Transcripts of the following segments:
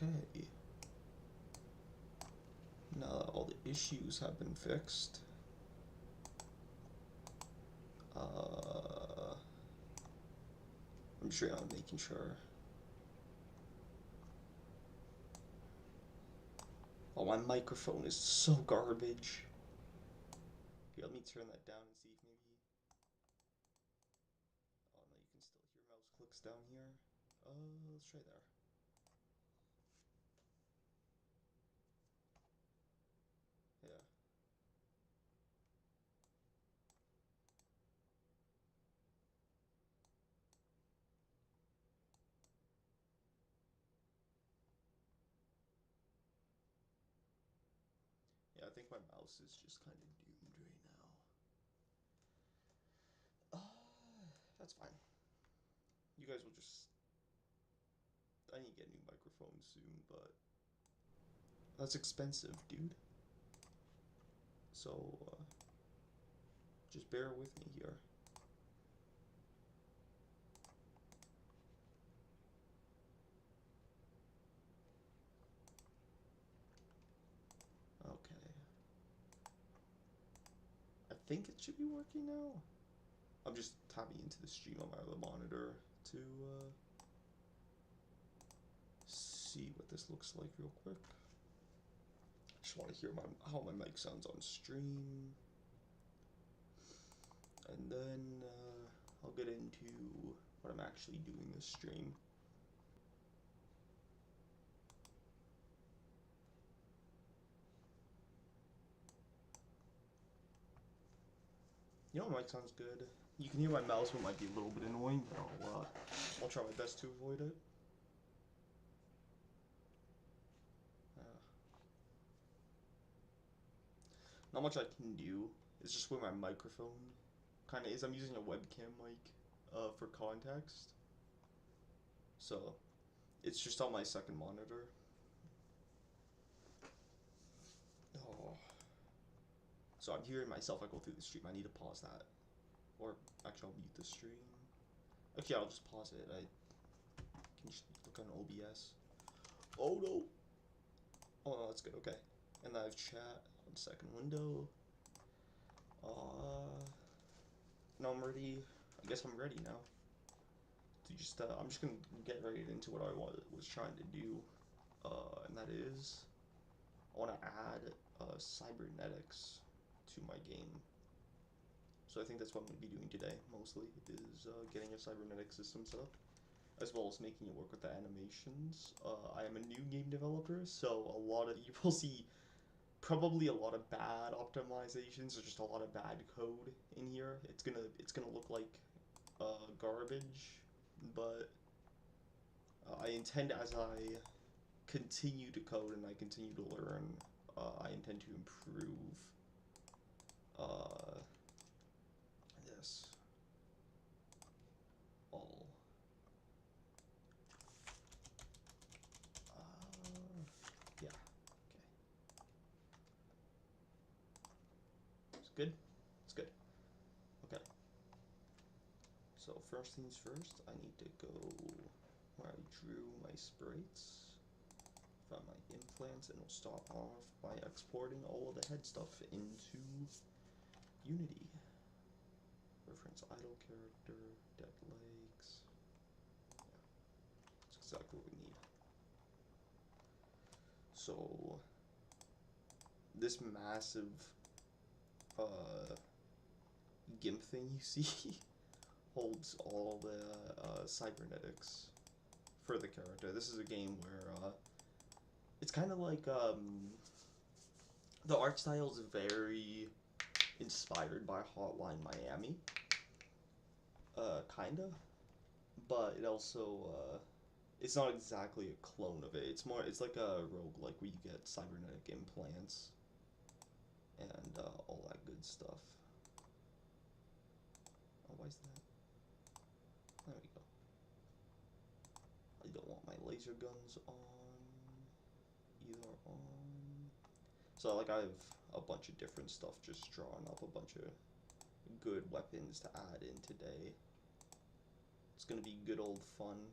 Okay. Now that all the issues have been fixed, I'm sure I'm making sure. Oh, my microphone is so garbage. Here, let me turn that down and see if maybe... Oh no, you can still hear mouse clicks down here. Let's try there. Yeah. Yeah, I think my mouse is just kind of doomed right now. That's fine. You guys will just... I need to get a new microphone soon, but... That's expensive, dude. So, just bear with me here. Okay. I think it should be working now. I'm just tapping into the stream on my other monitor to see what this looks like real quick. I just want to hear how my mic sounds on stream. And then I'll get into what I'm actually doing this stream. You know, my mic sounds good. You can hear my mouse, but it might be a little bit annoying, but I'll try my best to avoid it. Not much I can do. It's just where my microphone kind of is. I'm using a webcam mic for context. So it's just on my second monitor. Oh. So I'm hearing myself. I go through the stream. I need to pause that. Or actually, I'll mute the stream. Actually, I'll just pause it. I can just look on OBS. Oh no! Oh no, that's good. Okay. And then I have chat on second window. Now I'm ready. I guess I'm ready now. To just I'm just gonna get right into what I was trying to do, and that is I want to add cybernetics to my game. So I think that's what I'm going to be doing today, mostly, is getting a cybernetic system set up, as well as making it work with the animations. I am a new game developer, so you will see probably a lot of bad optimizations or just a lot of bad code in here. It's gonna look like garbage, but I intend, as I continue to code and I continue to learn, I intend to improve this all. Yeah, okay. It's good? It's good. Okay. So first things first, I need to go where I drew my sprites, find my implants, and we'll start off by exporting all of the head stuff into Unity. Reference idle character, dead legs. Yeah, that's exactly what we need. So this massive GIMP thing you see holds all the cybernetics for the character. This is a game where it's kind of like the art style is very inspired by Hotline Miami, kinda, but it also it's not exactly a clone of it. It's like a roguelike where you get cybernetic implants and all that good stuff. Oh, why is that? There we go. I don't want my laser guns on. Either on. So, like, I have a bunch of different stuff just drawn up, a bunch of good weapons to add in today. It's gonna be good old fun.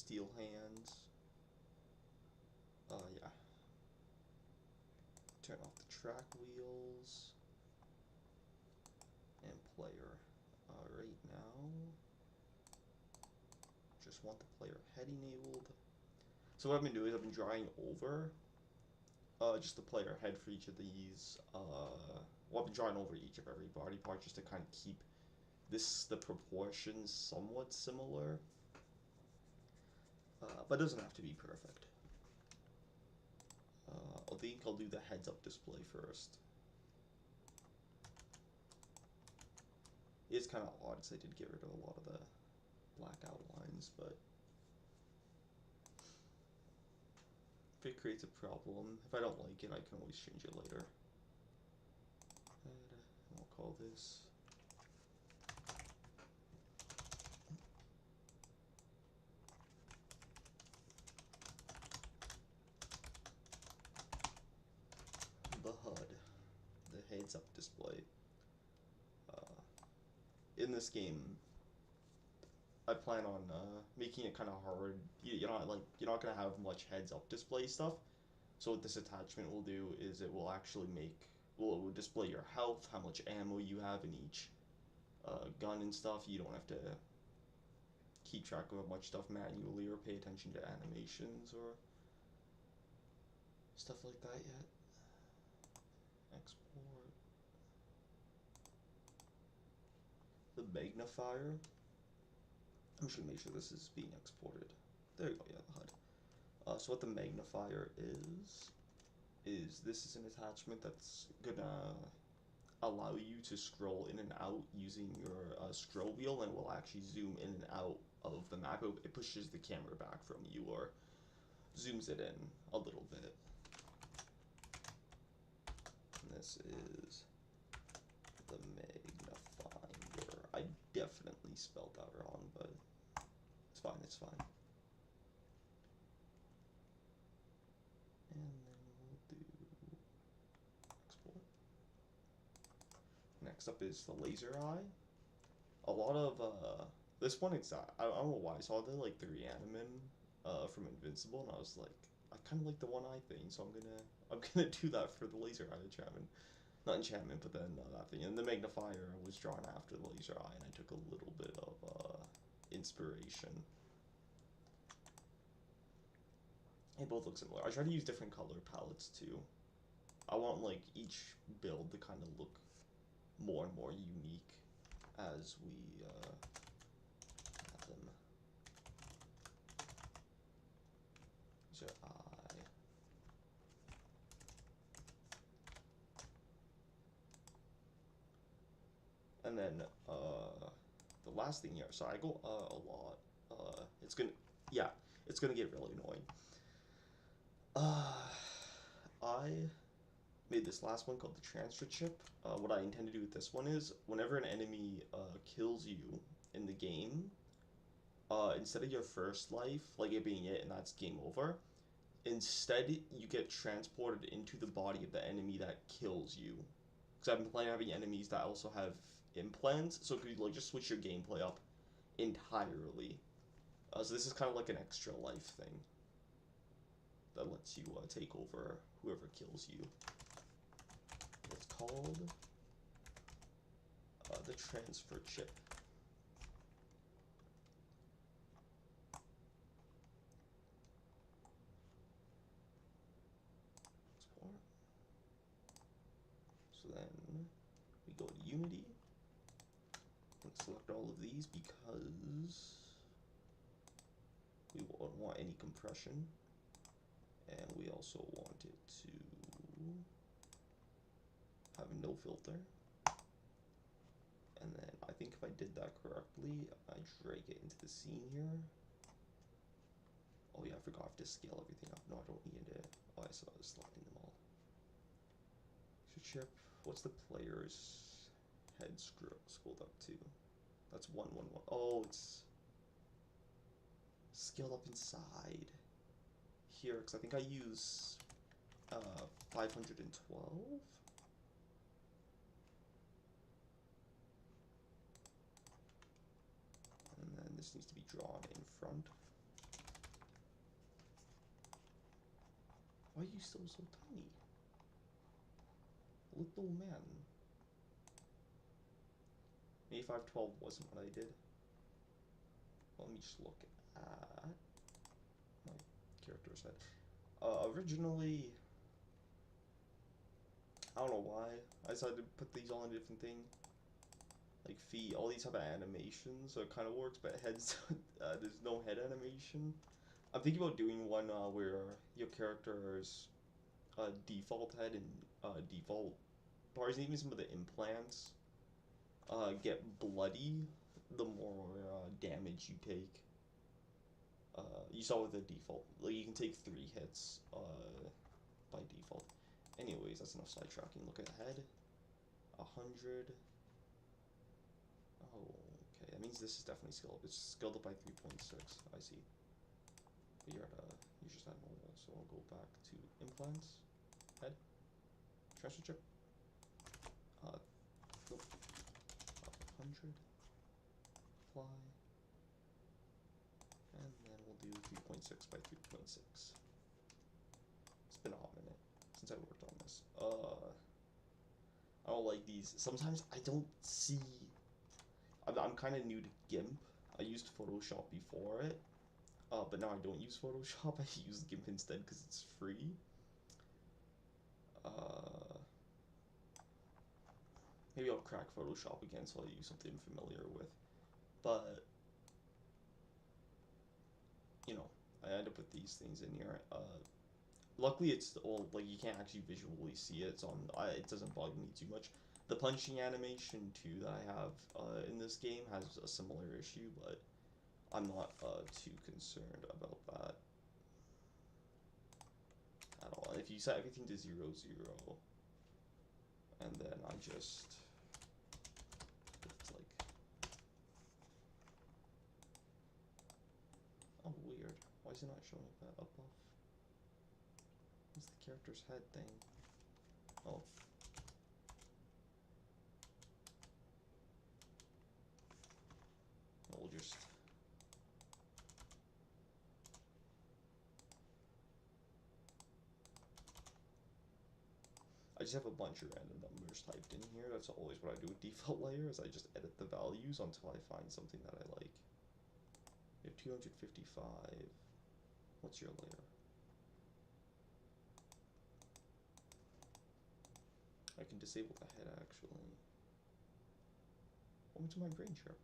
steel hands. Yeah. Turn off the track wheels. And player. Right now, just want the player head enabled. So what I've been doing is I've been drawing over just the player head for each of these. Well, I've been drawing over each of every body part just to kind of keep the proportions somewhat similar. But it doesn't have to be perfect. I think I'll do the heads up display first. It's kind of odd because I did get rid of a lot of the black outlines, but if it creates a problem, if I don't like it, I can always change it later. And I'll call this the HUD, the heads up display. In this game, I plan on making it kind of hard. You're not gonna have much heads up display stuff. So what this attachment will do is it will actually it will display your health, how much ammo you have in each gun and stuff. You don't have to keep track of much stuff manually or pay attention to animations or stuff like that yet. Export. The magnifier. I'm just gonna make sure this is being exported. There you go, yeah, the HUD. So what the magnifier is this is an attachment that's gonna allow you to scroll in and out using your scroll wheel, and will actually zoom in and out of the map. It pushes the camera back from you or zooms it in a little bit. And this is the magnifier. I definitely spelled that wrong, but it's fine, it's fine. And then we'll do export. Next up is the laser eye. A lot of this one I don't know why I saw the like the Reanimin from Invincible, and I was like, I kind of like the one eye thing, so I'm gonna do that for the laser eye enchantment. Not enchantment, but then that thing. And the magnifier was drawn after the laser eye, and I took a little bit of inspiration. They both look similar. I try to use different color palettes too. I want like each build to kind of look more and more unique as we have them. So and then the last thing here. So I go a lot. It's gonna get really annoying. I made this last one called the transfer chip. What I intend to do with this one is whenever an enemy kills you in the game, instead of your first life, like it being it and that's game over, instead you get transported into the body of the enemy that kills you. Because I've been playing having enemies that also have implants, so could you like just switch your gameplay up entirely. So this is kind of like an extra life thing that lets you take over whoever kills you. It's called the transfer chip. Export. So then we go to Unity and select all of these because we won't want any compression, and we also want it to have no filter. And then I think if I did that correctly, I drag it into the scene here. Oh yeah, I forgot I have to scale everything up. No, I don't need it. Oh, I was selecting them all. Chip. What's the player's head scrolled up to? That's 111. Oh, it's scaled up inside here because I think I use 512. And then this needs to be drawn in front. Why are you still so tiny? Little man. A512 wasn't what I did. Let me just look at my character's head. Originally, I don't know why I decided to put these all in a different thing. Like feet, all these have animations, so it kind of works, but heads, there's no head animation. I'm thinking about doing one where your character's default head and default parts, and even some of the implants, get bloody the more damage you take. You saw with the default, like you can take 3 hits by default. Anyways, that's enough sidetracking. Look at the head. 100. Oh, okay. That means this is definitely scaled up. It's scaled up by 3.6. I see. But you're just at normal. So I'll go back to implants, head, transfer chip. Nope. 100. Fly. And then we'll do 3.6 by 3.6. It's been a hot minute since I worked on this. I don't like these. Sometimes I don't see. I'm kind of new to GIMP. I used Photoshop before it, but now I don't use Photoshop. I use GIMP instead because it's free. Maybe I'll crack Photoshop again so I'll use something I'm familiar with. But, you know, I end up with these things in here. Luckily, it's all, like, you can't actually visually see it, so it doesn't bug me too much. The punching animation, too, that I have in this game has a similar issue, but I'm not too concerned about that at all. If you set everything to 0, 0, and then I just, it's like, oh, weird. Why is it not showing up that above? What's the character's head thing? Oh. We'll just... I just have a bunch of random numbers typed in here. That's always what I do with default layers. I just edit the values until I find something that I like. You have 255. What's your layer? I can disable the head, actually. Welcome to my brain chirp.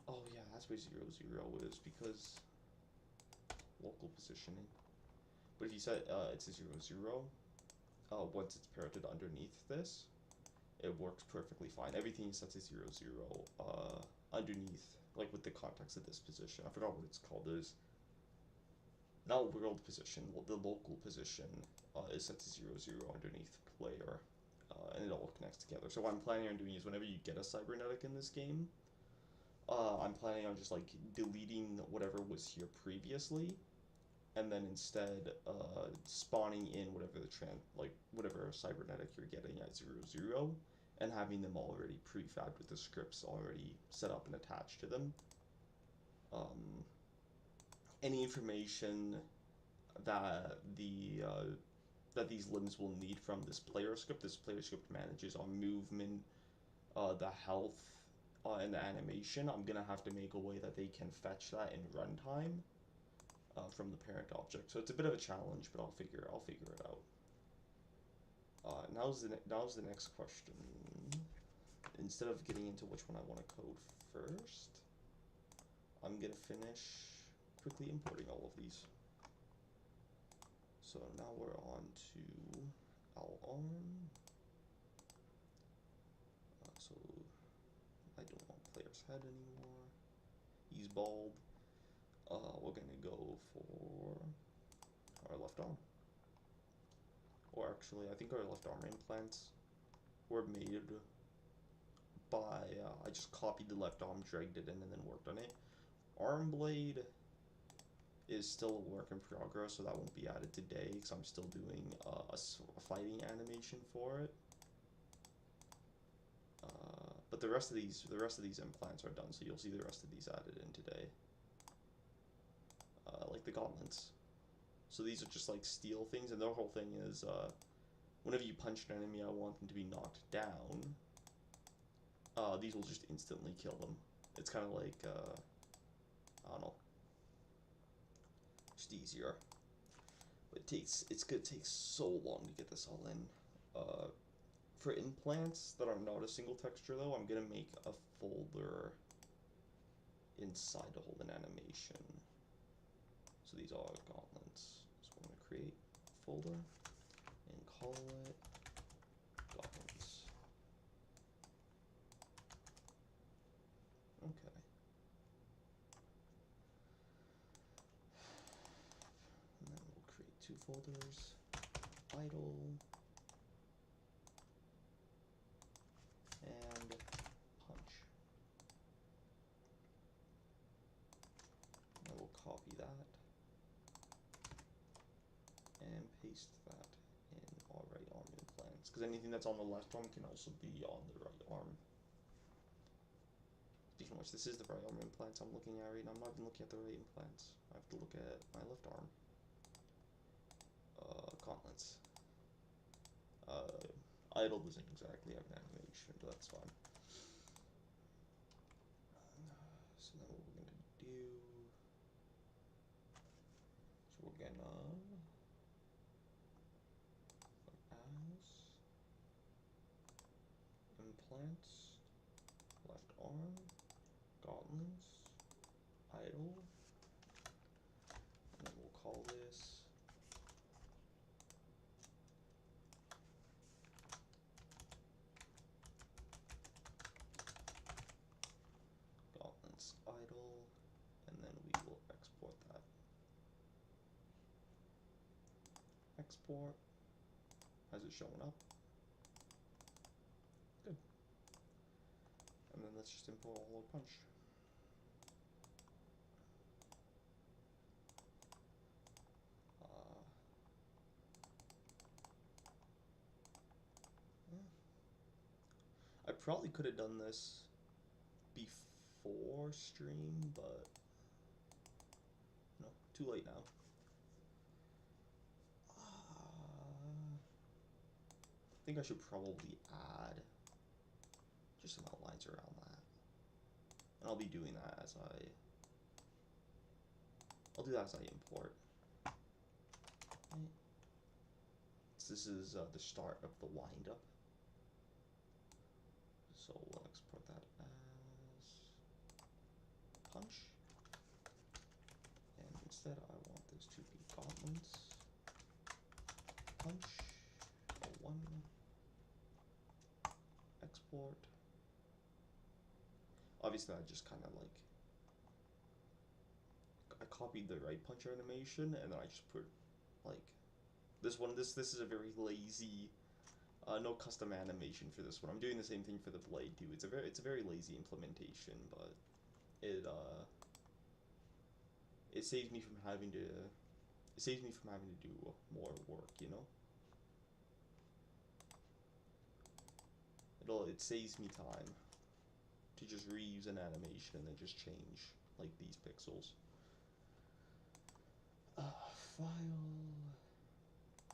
Oh yeah, that's where 0, 0 is, because local positioning. But if you set it's a 0, 0, once it's parented underneath this, it works perfectly fine. Everything is set to 0, 0 underneath, like with the context of this position. I forgot what it's called. There's not world position, the local position is set to 0, 0 underneath player, and it all connects together. So what I'm planning on doing is whenever you get a cybernetic in this game, I'm planning on just like deleting whatever was here previously, and then instead spawning in whatever whatever cybernetic you're getting at 0, 0, and having them already prefabbed with the scripts already set up and attached to them. Any information that that these limbs will need from this player script manages our movement, the health, and the animation. I'm gonna have to make a way that they can fetch that in runtime from the parent object. So it's a bit of a challenge, but I'll figure it out. Now's the next question. Instead of getting into which one I want to code first, I'm gonna finish quickly importing all of these. So now we're on to our arm. So I don't want player's head anymore. He's bald. We're gonna go for our left arm. Or actually, I think our left arm implants were made by, I just copied the left arm, dragged it in, and then worked on it. Arm blade is still a work in progress, so that won't be added today, because I'm still doing a fighting animation for it. But the the rest of these implants are done, so you'll see the rest of these added in today. Like the gauntlets. So these are just like steel things, and their whole thing is whenever you punch an enemy, I want them to be knocked down. These will just instantly kill them. It's kind of like I don't know, just easier. But it's gonna take so long to get this all in. For implants that are not a single texture though, I'm gonna make a folder inside to hold an animation. So these are gauntlets. So I'm gonna create a folder and call it gauntlets. Okay. And then we'll create two folders. Idle. And punch. And we'll copy that and paste that in our right arm implants, because anything that's on the left arm can also be on the right arm. Speaking of which, this is the right arm implants I'm looking at right now. I'm not even looking at the right implants. I have to look at my left arm. Gauntlets. Idle doesn't exactly have an animation, but that's fine. So then what we're gonna do, so we're gonna as implants, left arm, gauntlets, idle, and then we'll call this gauntlets idle, and then we will export that. Export. How's it showing up? Good. And then let's just import all our punch. I probably could have done this before stream, but no, too late now. I think I should probably add just some outlines around that. And I'll be doing that as I'll do that as I import. Right. So this is the start of the wind up. So we'll export that as punch. And instead I want this to be gauntlets, punch, one, export. Obviously I just kind of like, I copied the right punch animation and then I just put like this one. This is a very lazy, no custom animation for this one. I'm doing the same thing for the blade too. It's a very lazy implementation, but it saves me from having to do more work, you know. It saves me time to just reuse an animation and then just change like these pixels. File,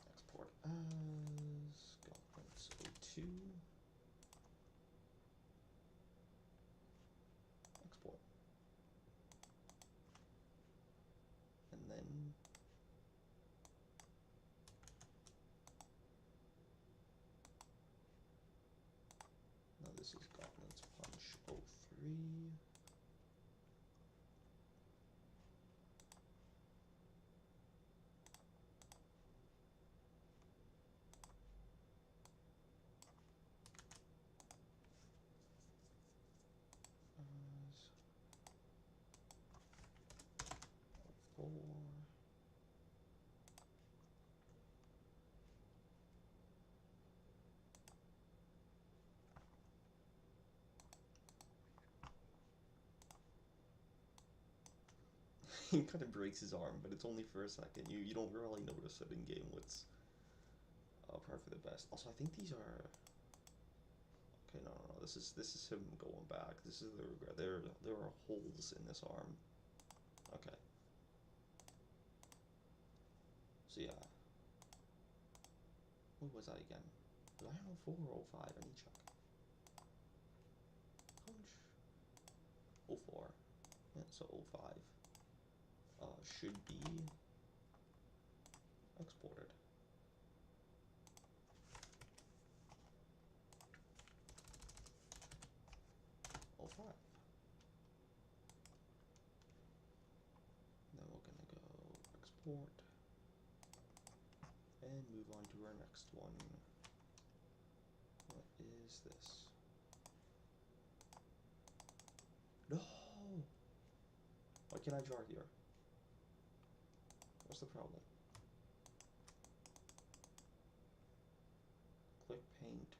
export as gauntlets 02, export, and then now this is gauntlets punch 03. He kind of breaks his arm, but it's only for a second. You don't really notice it in game what's par for the best. Also, I think these are... Okay, no, this is him going back. This is the regret. There are holes in this arm. Okay. So yeah. What was that again? Was I on 4 or 05? I need to check. How much? 04. Yeah, so 05. Should be exported. Oh, 05. Then we're gonna go export and move on to our next one. What is this? No! Why can't I draw here? What's the problem? Click paint.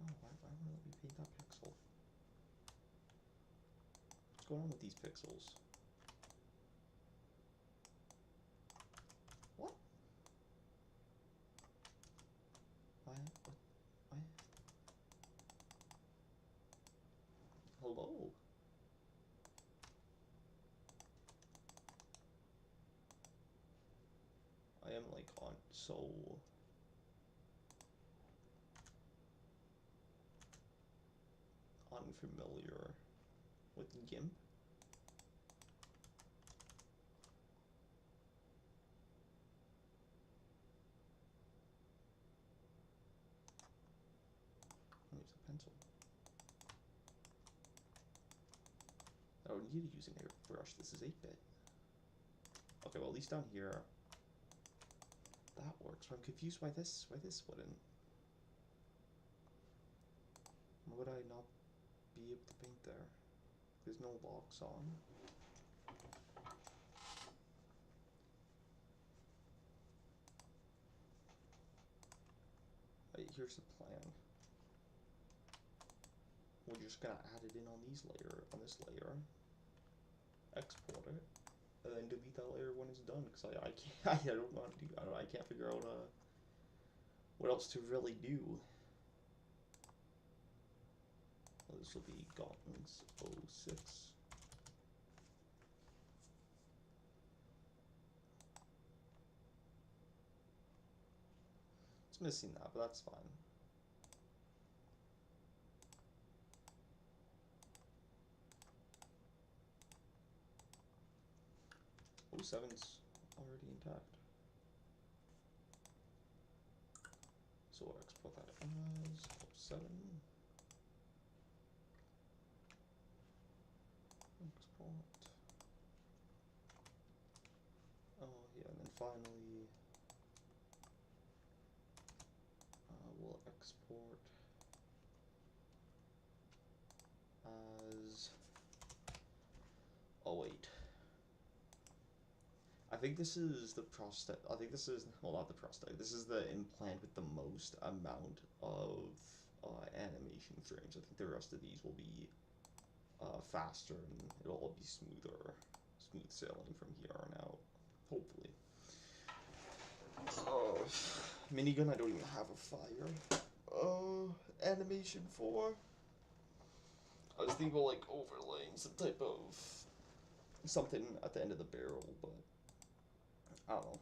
Oh, why won't it let me paint that pixel? What's going on with these pixels? What? Why? What? Why? Hello? I am like on so unfamiliar with GIMP. Use a pencil. I don't need to use an airbrush. This is 8-bit. Okay, well at least down here that works. But I'm confused why this wouldn't. Why would I not be able to paint there? There's no locks on. Right, here's the plan. We're just gonna add it in on this layer, export it, and then delete that layer when it's done. Because I can't, I don't know how to do. I can't figure out what else to really do. Well, this will be Gauntlets 06. It's missing that, but that's fine. Oh, 07's already intact. So we'll export that as 07. Export. Oh yeah, and then finally we'll export as. Oh wait. I think this is the prosthetic. I think this is, well, not the prosthetic. This is the implant with the most amount of animation frames. I think the rest of these will be faster and it'll all be smooth sailing from here on out. Hopefully. Minigun, I don't even have a fire. Animation for. I was thinking about like overlaying some type of something at the end of the barrel, but I don't know.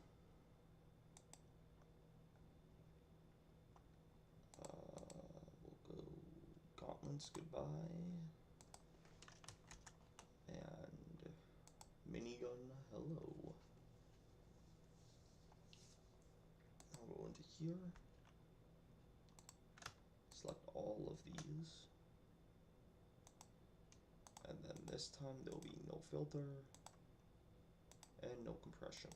We'll go Gauntlets, goodbye. And Minigun, hello. I'll go into here. Select all of these. And then this time there'll be no filter and no compression.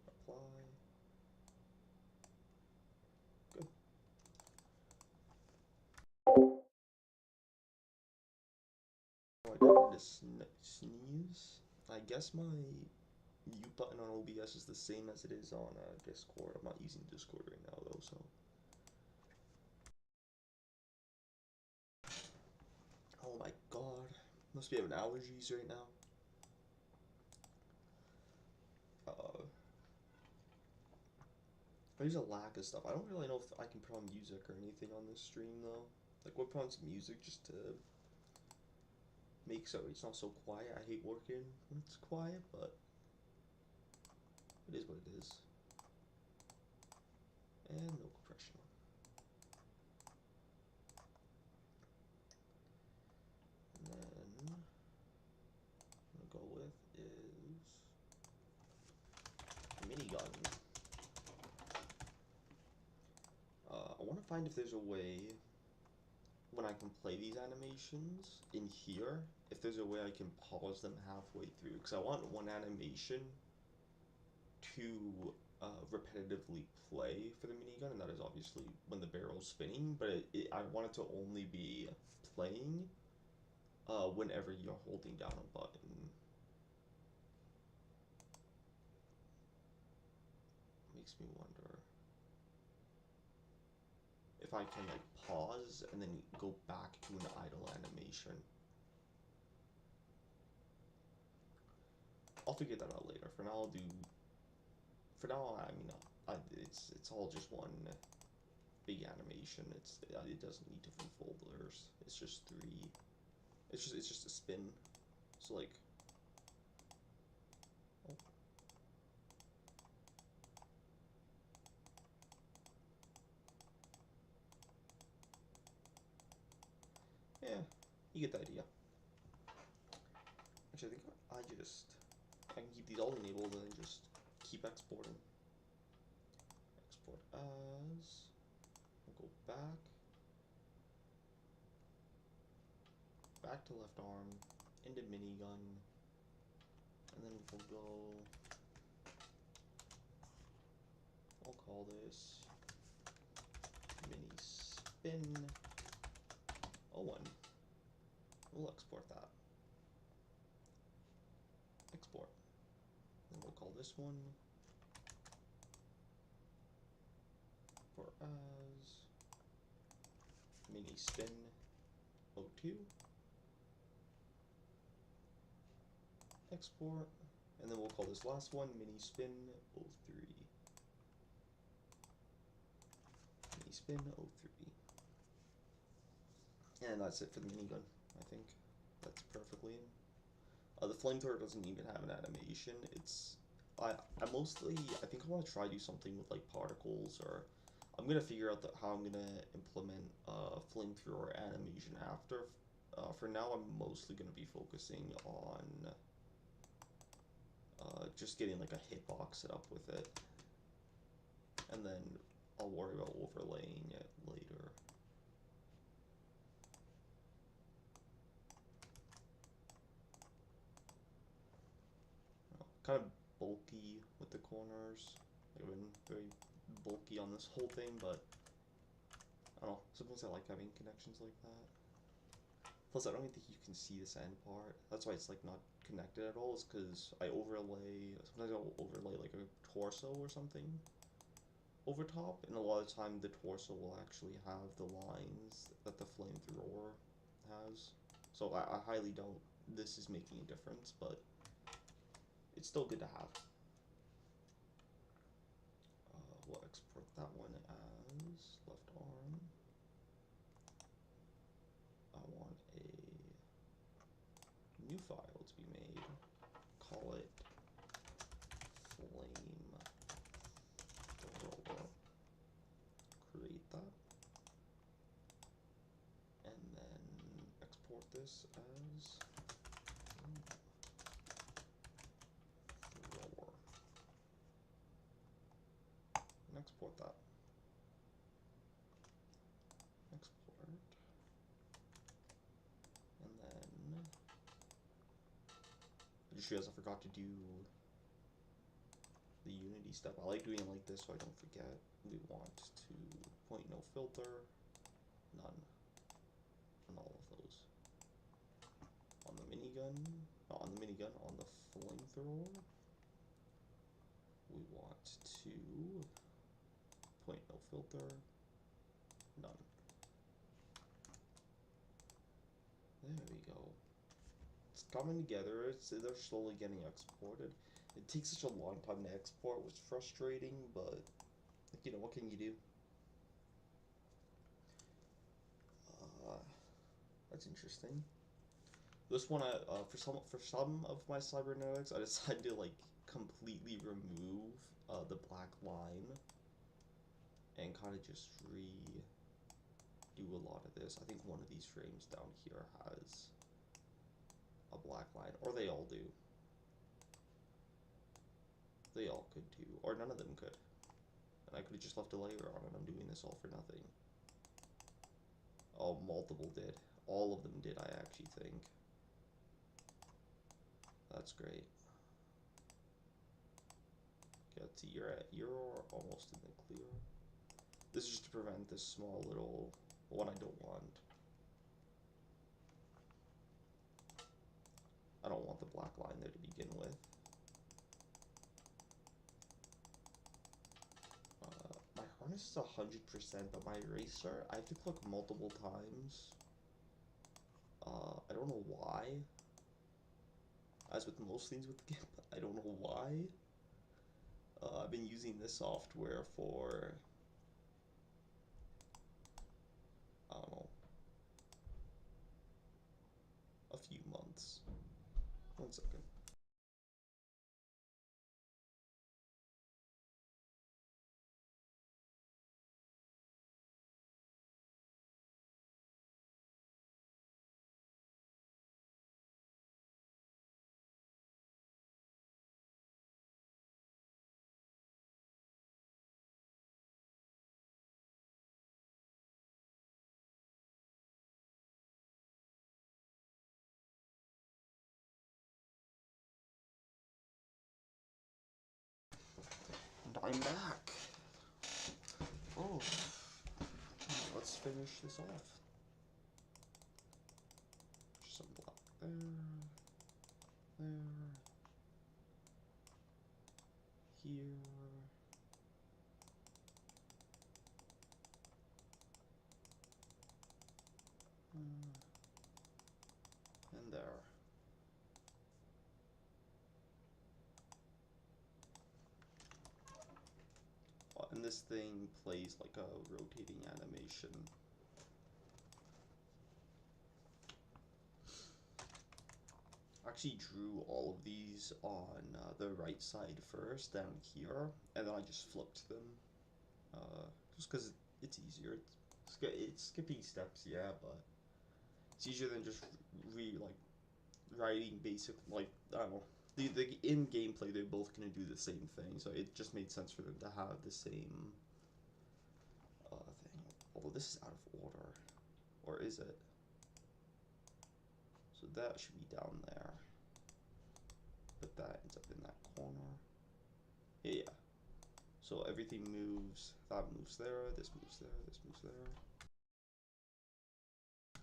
Apply. Good. I got to sneeze. I guess my mute button on OBS is the same as it is on Discord. I'm not using Discord right now though, so. Oh my god. Must be having allergies right now. There's a lack of stuff. I don't really know if I can put on music or anything on this stream though. Like, what put on some music just to make so it's not so quiet. I hate working when it's quiet, but it is what it is. And no compression. And then I'm gonna go with is minigun. I want to find if there's a way when I can play these animations in here, if there's a way I can pause them halfway through, because I want one animation to repetitively play for the minigun, and that is obviously when the barrel's spinning, but I want it to only be playing whenever you're holding down a button. Makes me wonder if I can like pause and then go back to an idle animation. I'll figure that out later. For now, I'll do. For now, I mean, it's all just one big animation. It doesn't need different folders. It's just three. It's just a spin. So like. Oh. Yeah, you get the idea. Actually, I think I can keep these all enabled and then just keep exporting. Export as. We'll go back to left arm, into minigun, and then we'll go. I'll call this mini spin 01. We'll export that. Export. Then we'll call this one for as mini spin 02. Export. And then we'll call this last one mini spin 03. Mini spin 03. And that's it for the minigun, I think. That's perfectly in. The flamethrower doesn't even have an animation. I mostly, I think I want to try do something with like particles, or I'm going to figure out how I'm going to implement flamethrower animation after. For now, I'm mostly going to be focusing on just getting like a hitbox set up with it. And then I'll worry about overlaying it later. Kind of bulky with the corners. I've been very bulky on this whole thing, but I don't know. Sometimes I like having connections like that. Plus, I don't even think you can see this end part. That's why it's like not connected at all. Is because I overlay. Sometimes I'll overlay like a torso or something over top, and a lot of the time the torso will actually have the lines that the flamethrower has. So I highly doubt this is making a difference, but it's still good to have. We'll export that one as left arm. I want a new file to be made. Call it flamethrower. Create that. And then export this as thrower. And export that. Export. And then I just realized I forgot to do the Unity step. I like doing it like this so I don't forget. We want to point no filter, none, on all of those. On the minigun, not on the minigun, on the flamethrower, we want to point no filter, none. There we go. coming together. They're slowly getting exported. It takes such a long time to export, which is frustrating, but you know, what can you do? Uh, that's interesting. This one, for some of my cybernetics, I decided to like completely remove the black line and kind of just do a lot of this. I think one of these frames down here has a black line, or they all do. They all could too, or none of them could. And I could have just left a layer on it. I'm doing this all for nothing. Oh, multiple did. All of them did, I actually think. That's great. Okay, let's see, you're almost in the clear. This is just to prevent this small little one I don't want. I don't want the black line there to begin with. My harness is 100%, but my eraser, I have to click multiple times. I don't know why. As with most things with the game, I don't know why. I've been using this software for, I don't know, a few months. 1 second. And I'm back. Oh, let's finish this off. Some black there, here. And there. And this thing plays like a rotating animation. I actually drew all of these on the right side first, down here, and then I just flipped them. Just because it's easier. It's skipping steps, yeah, but it's easier than just writing basic, like, I don't know. In gameplay, they're both gonna do the same thing, so it just made sense for them to have the same thing. Although this is out of order, or is it? So that should be down there, but that ends up in that corner. Yeah. So everything moves. That moves there. This moves there. This moves there.